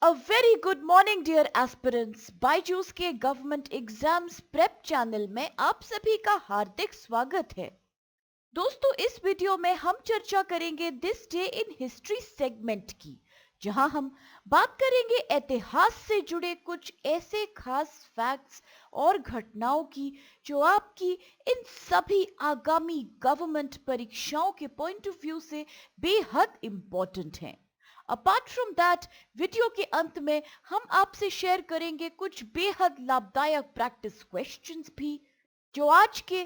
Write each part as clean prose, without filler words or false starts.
A very good morning dear aspirants. Byju's के government exams prep channel में आप सभी का हार्दिक स्वागत है। दोस्तों, इस वीडियो में हम चर्चा करेंगे this day in history segment की, जहां हम बात करेंगे इतिहास से जुड़े कुछ ऐसे खास फैक्ट्स और घटनाओं की जो आपकी इन सभी आगामी गवर्नमेंट परीक्षाओं के पॉइंट ऑफ व्यू से बेहद इंपॉर्टेंट हैं। अपार्ट फ्रॉम दैट, वीडियो के अंत में हम आपसे शेयर करेंगे कुछ बेहद लाभदायक प्रैक्टिस क्वेश्चंस भी जो आज के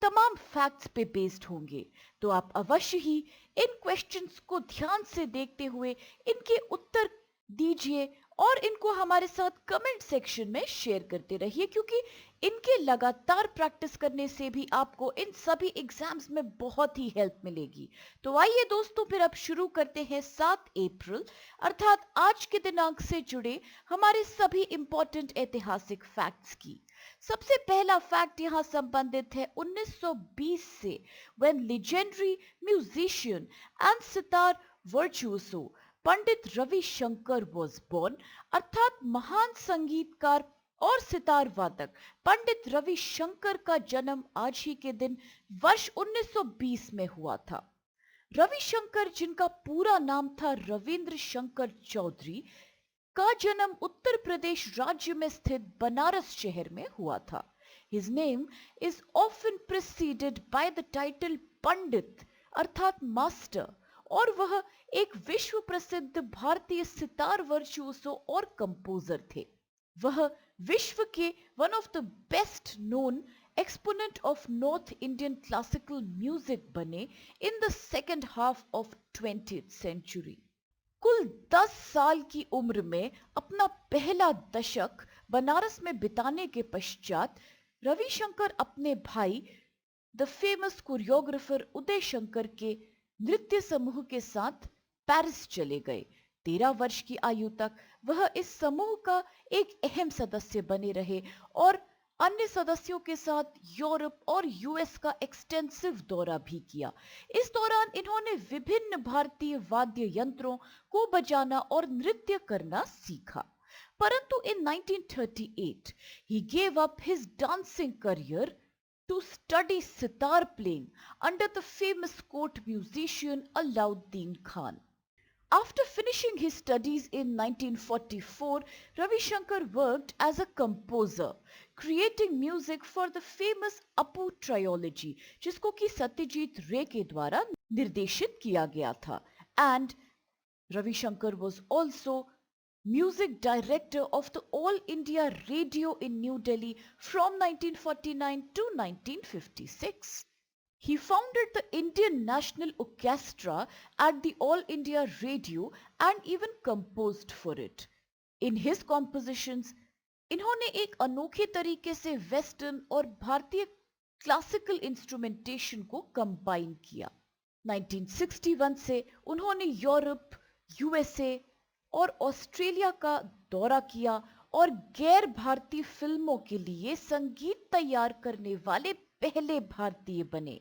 तमाम फैक्ट्स पे बेस्ड होंगे। तो आप अवश्य ही इन क्वेश्चंस को ध्यान से देखते हुए इनके उत्तर दीजिए और इनको हमारे साथ कमेंट सेक्शन में शेयर करते रहिए, क्योंकि इनके लगातार प्रैक्टिस करने से भी आपको इन सभी एग्जाम्स में बहुत ही हेल्प मिलेगी। तो आइए दोस्तों, फिर अब शुरू करते हैं 7 अप्रैल अर्थात आज के दिनांक से जुड़े हमारे सभी इंपॉर्टेंट ऐतिहासिक फैक्ट्स की। सबसे पहला फैक्ट यहां संबंधित है 1920 से, when legendary musician and sitar virtuoso Pandit Ravishankar was born, अर्थात महान संगीतकार और सितार वादक पंडित रविशंकर का जन्म आज ही के दिन वर्ष 1920 में हुआ था। रविशंकर, जिनका पूरा नाम था रविंद्र शंकर चौधरी, का जन्म उत्तर प्रदेश राज्य में स्थित बनारस शहर में हुआ था। His name is often preceded by the title पंडित अर्थात मास्टर, और वह एक विश्व प्रसिद्ध भारतीय सितार वर्चुओसो और कंपोजर थे। वह विश्व के one of the best known exponent of North Indian classical music बने in the second half of 20th century. कुल 10 साल की उम्र में अपना पहला दशक बनारस में बिताने के पश्चात रविशंकर अपने भाई the famous choreographer Uday Shankar के नृत्य समूह के साथ पेरिस चले गए। 13 वर्ष की आयु तक वह इस समूह का एक अहम सदस्य बने रहे और अन्य सदस्यों के साथ यूरोप और यूएस का एक्सटेंसिव दौरा भी किया। इस दौरान इन्होंने विभिन्न भारतीय वाद्य यंत्रों को बजाना और नृत्य करना सीखा। परंतु इन 1938 he gave up his dancing career to study sitar playing under the famous court musician Alauddin Khan. After finishing his studies in 1944, Ravi Shankar worked as a composer, creating music for the famous Apu trilogy, जिसको कि सत्यजीत रे के द्वारा निर्देशित किया गया था। And Ravi Shankar was also music director of the All India Radio in New Delhi from 1949 to 1956. He founded the Indian National Orchestra at the All India Radio and even composed for it. In his compositions, इन्होंने एक अनोखे तरीके से western और भारतीय classical instrumentation को combine किया। 1961 से उन्होंने यूरोप, यूएसए और ऑस्ट्रेलिया का दौरा किया और गैर भारतीय फिल्मों के लिए संगीत तैयार करने वाले पहले भारतीय बने।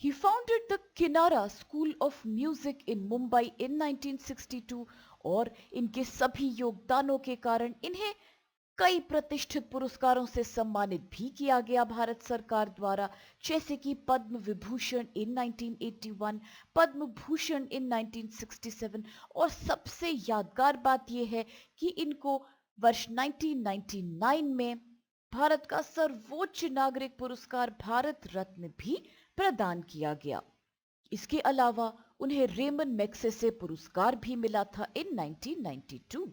He founded the Kinara School of Music in Mumbai in 1962 और इनके सभी योगदानों के कारण इन्हें कई प्रतिष्ठित पुरस्कारों से सम्मानित भी किया गया भारत सरकार द्वारा, जैसे कि पद्म विभूषण इन 1981, पद्म भूषण इन 1967 और सबसे यादगार बात यह है कि इनको वर्ष 1999 में भारत का सर्वोच्च नागरिक पुरस्कार भारत रत्न भी प्रदान किया गया। इसके अलावा उन्हें रेमन मैग्सेसे पुरस्कार भी मिला था इन 1992।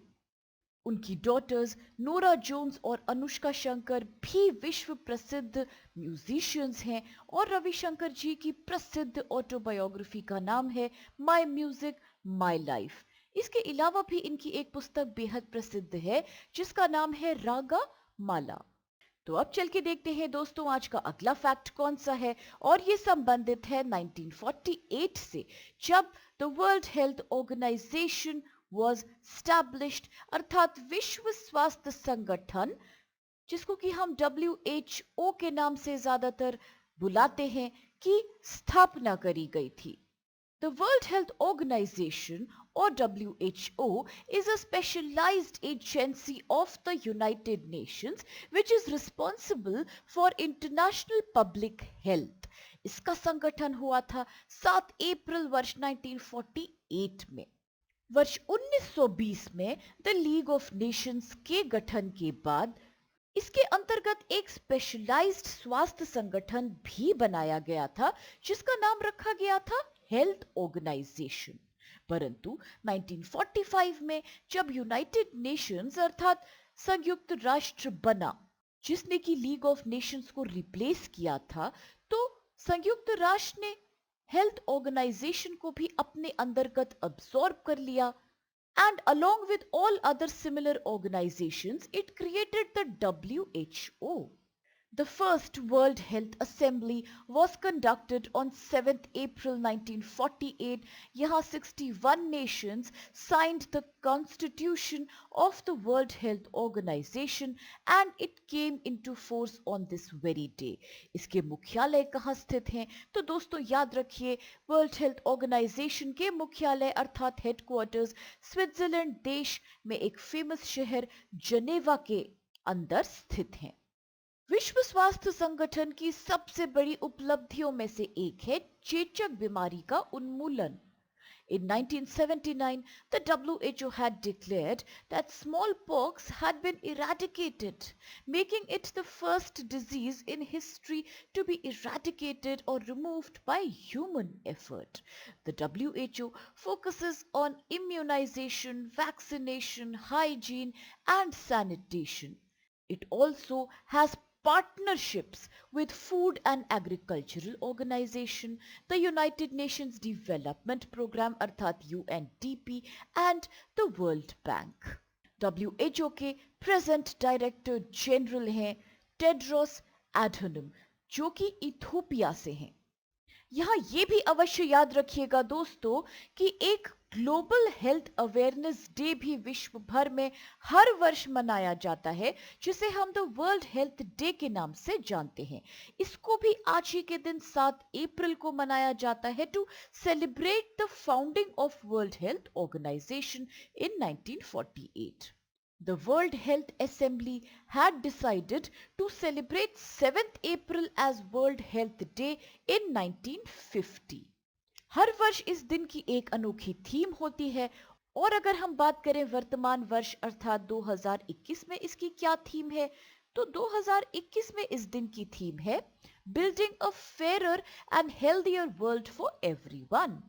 उनकी डॉटर्स नोरा जोन्स और अनुष्का शंकर भी विश्व प्रसिद्ध म्यूजिशियंस हैं और रविशंकर जी की प्रसिद्ध ऑटोबायोग्राफी का नाम है माय म्यूजिक माय लाइफ। इसके अलावा भी इनकी एक पुस्तक बेहद प्रसिद्ध है जिसका नाम है रागा माला। तो अब चल के देखते हैं दोस्तों आज का अगला फैक्ट कौन सा है, और ये संबंधित है 1948 से, जब the World Health Organization was established अर्थात विश्व स्वास्थ्य संगठन, जिसको कि हम WHO के नाम से ज्यादातर बुलाते हैं, की स्थापना करी गई थी। The World Health Organization or WHO is a specialized agency of the United Nations which is responsible for international public health. इसका संगठन हुआ था 7 अप्रैल वर्ष 1948 में। वर्ष 1920 में द लीग ऑफ नेशंस के गठन के बाद इसके अंतर्गत एक स्पेशलाइज्ड स्वास्थ्य संगठन भी बनाया गया था जिसका नाम रखा गया था हेल्थ ऑर्गेनाइजेशन। परंतु 1945 में जब यूनाइटेड नेशंस अर्थात संयुक्त राष्ट्र बना, जिसने की लीग ऑफ नेशंस को रिप्लेस किया था, तो संयुक्त राष्ट्र ने हेल्थ ऑर्गेनाइजेशन को भी अपने अंतर्गत अब्सॉर्ब कर लिया। And along with all other similar organizations, it created the WHO. The first World Health Assembly was conducted on 7th April 1948. यहाँ 61 nations signed the constitution of the World Health Organization and it came into force on this very day. इसके मुख्यालय कहाँ स्थित हैं? तो दोस्तों याद रखिए, वर्ल्ड हेल्थ ऑर्गेनाइजेशन के मुख्यालय अर्थात हेडक्वार्टर्स स्विट्जरलैंड देश में एक फेमस शहर जनेवा के अंदर स्थित हैं। विश्व स्वास्थ्य संगठन की सबसे बड़ी उपलब्धियों में से एक है चेचक बीमारी का उन्मूलन। In 1979, the WHO had declared that smallpox had been eradicated, making it the first disease in history to be eradicated or removed by human effort. The WHO focuses on immunization, vaccination, hygiene, and sanitation. It also has partnerships with Food and Agricultural Organization, the United Nations Development Program अर्थात UNDP and the World Bank. WHO के present director general हैं Tedros Adhanom, जो कि Ethiopia से हैं। यहाँ ये भी अवश्य याद रखिएगा दोस्तों कि एक ग्लोबल हेल्थ अवेयरनेस डे भी विश्व भर में हर वर्ष मनाया जाता है, जिसे हम द वर्ल्ड हेल्थ डे के नाम से जानते हैं। इसको भी आज ही के दिन 7 अप्रैल को मनाया जाता है to celebrate the founding of World Health Organization in 1948. The World Health Assembly had decided to celebrate 7th April as World Health Day in 1950. हर वर्ष इस दिन की एक अनोखी थीम होती है और अगर हम बात करें वर्तमान वर्ष अर्थात 2021 में इसकी क्या थीम है, तो 2021 में इस दिन की थीम है building a fairer and healthier world for everyone.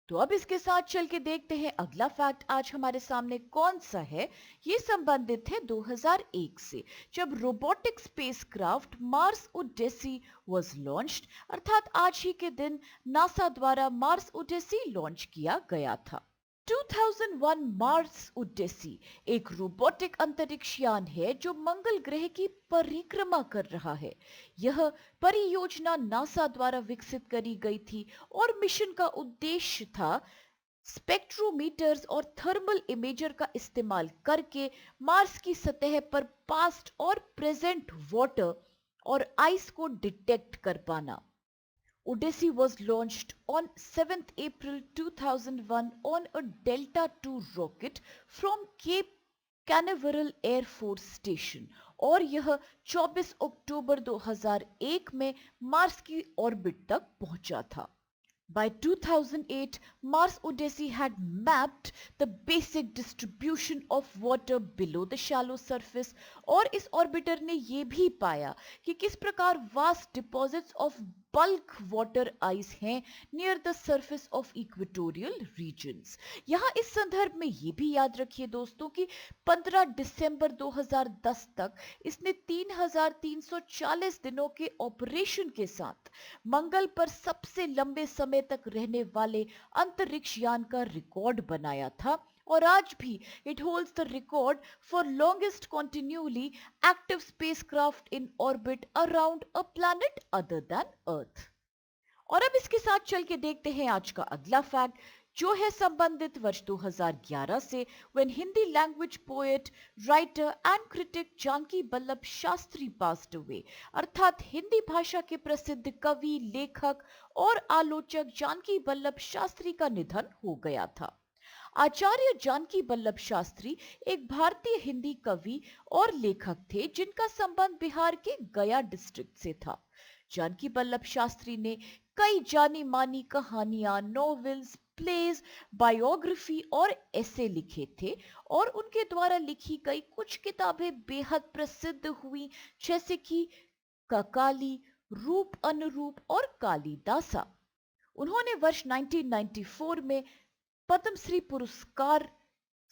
तो अब इसके साथ चल के देखते हैं अगला फैक्ट आज हमारे सामने कौन सा है। ये संबंधित है 2001 से, जब robotic spacecraft Mars Odyssey was launched, अर्थात आज ही के दिन नासा द्वारा मार्स ओडेसी लॉन्च किया गया था। 2001 मार्स ओडेसी एक रोबोटिक अंतरिक्ष यान है जो मंगल ग्रह की परिक्रमा कर रहा है। यह परियोजना नासा द्वारा विकसित करी गई थी और मिशन का उद्देश्य था स्पेक्ट्रोमीटर्स और थर्मल इमेजर का इस्तेमाल करके मार्स की सतह पर पास्ट और प्रेजेंट वाटर और आइस को डिटेक्ट कर पाना। Odyssey was launched on 7th April 2001 on a Delta II rocket from Cape Canaveral Air Force Station और यह 24 अक्टूबर 2001 में मार्स की ऑर्बिट तक पहुंचा था। By 2008, Mars Odyssey had mapped the basic distribution of water below the shallow surface और इस orbiter ने ये भी पाया कि किस प्रकार vast deposits of bulk water ice हैं near the surface of equatorial regions। यहाँ इस संदर्भ में ये भी याद रखिए दोस्तों कि 15 दिसंबर 2010 तक इसने 3340 दिनों के ऑपरेशन के साथ मंगल पर सबसे लंबे समय तक रहने वाले अंतरिक्ष यान का रिकॉर्ड बनाया था और आज भी it holds the record for longest continuously active spacecraft in orbit around a planet other than Earth. और अब इसके साथ चल के देखते हैं आज का अगला फैक्ट, जो है संबंधित वर्ष 2011 से, when Hindi language poet, writer and critic Janaki Vallabh Shastri passed away, अर्थात हिंदी भाषा के प्रसिद्ध कवि, लेखक और आलोचक जानकी वल्लभ शास्त्री का निधन हो गया था। आचार्य जानकी वल्लभ शास्त्री एक भारतीय हिंदी कवि और लेखक थे जिनका संबंध बिहार के गया डिस्ट्रिक्ट से था। जानकी वल्लभ शास्त्री ने कई जानी मानी कहानियां, नॉवेल्स, प्लेज, बायोग्राफी और ऐसे लिखे थे और उनके द्वारा लिखी गई कुछ किताबें बेहद प्रसिद्ध हुई, जैसे कि ककाली, रूप अनुरूप और कालिदासा। उन्होंने वर्ष 1994 में पद्मश्री पुरस्कार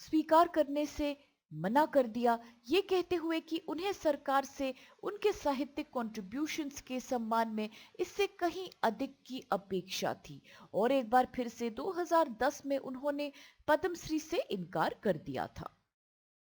स्वीकार करने से मना कर दिया, ये कहते हुए कि उन्हें सरकार से उनके साहित्यिक कंट्रीब्यूशंस के सम्मान में इससे कहीं अधिक की अपेक्षा थी और एक बार फिर से 2010 में उन्होंने पद्मश्री से इनकार कर दिया था।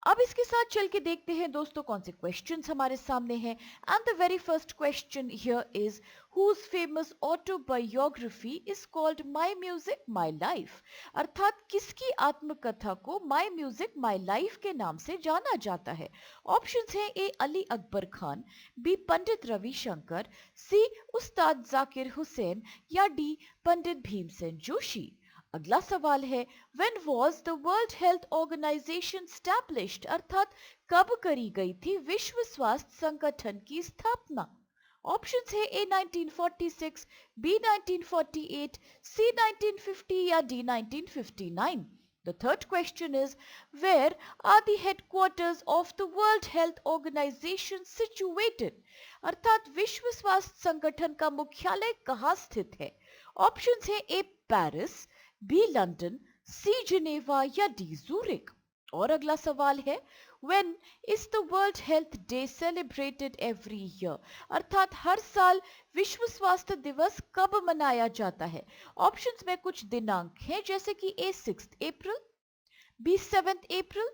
अब इसके साथ चल के देखते हैं दोस्तों कौन से क्वेश्चंस हमारे सामने हैं। And the very first question here is whose famous autobiography is called my music my life. अर्थात किसकी आत्मकथा को माई म्यूजिक माई लाइफ के नाम से जाना जाता है। ऑप्शंस हैं ए अली अकबर खान, बी पंडित रविशंकर, सी उस्ताद जाकिर हुसैन या डी पंडित भीमसेन जोशी। अगला सवाल है when was the World Health Organization established. अर्थात कब करी गई थी विश्व स्वास्थ्य संगठन की स्थापना। ऑप्शंस है ए 1946, बी 1948, सी 1950 या D 1959। The third question is where are the headquarters of the World Health Organization situated? अर्थात विश्व स्वास्थ्य संगठन का मुख्यालय कहाँ स्थित है। ऑप्शंस है A Paris, B London, C Geneva या डी ज़ूरिक। और अगला सवाल है when is the World Health Day celebrated every year. अर्थात हर साल विश्व स्वास्थ्य दिवस कब मनाया जाता है। ऑप्शंस में कुछ दिनांक हैं जैसे कि ए 6 अप्रैल, बी 7 अप्रैल,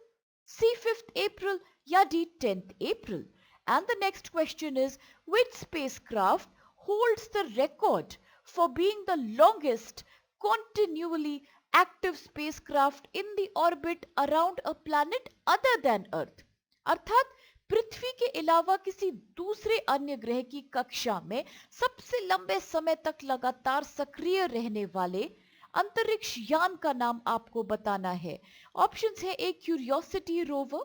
सी 5 अप्रैल या D 10 April. And the next question is which spacecraft holds the record for being the longest continually active spacecraft in the orbit around a planet other than Earth। अर्थात पृथ्वी के अलावा किसी दूसरे अन्य ग्रह की कक्षा में सबसे लंबे समय तक लगातार सक्रिय रहने वाले अंतरिक्ष यान का नाम आपको बताना है। ऑप्शंस है A Curiosity rover,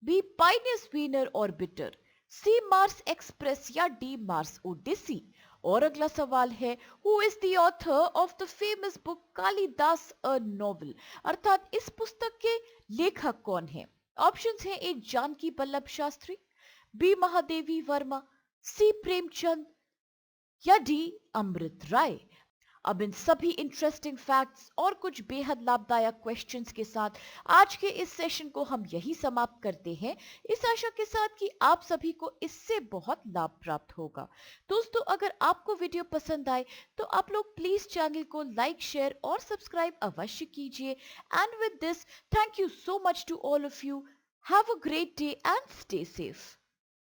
B Pioneers Venus orbiter, C Mars Express या डी मार्स ओडिसी। और अगला सवाल है who is the author of the famous book Kalidas a novel. अर्थात इस पुस्तक के लेखक कौन है। ऑप्शंस हैं A Janaki Vallabh Shastri, B Mahadevi Verma, C Premchand या डी अमृत राय। अब इन सभी इंटरेस्टिंग फैक्ट्स और कुछ बेहद लाभदायक क्वेश्चंस के साथ आज के इस सेशन को हम यही समाप्त करते हैं, इस आशा के साथ कि आप सभी को इससे बहुत लाभ प्राप्त होगा। दोस्तों अगर आपको वीडियो पसंद आए तो आप लोग प्लीज चैनल को लाइक, शेयर और सब्सक्राइब अवश्य कीजिए। And with this thank you so much to all of you. Have a great day and stay safe.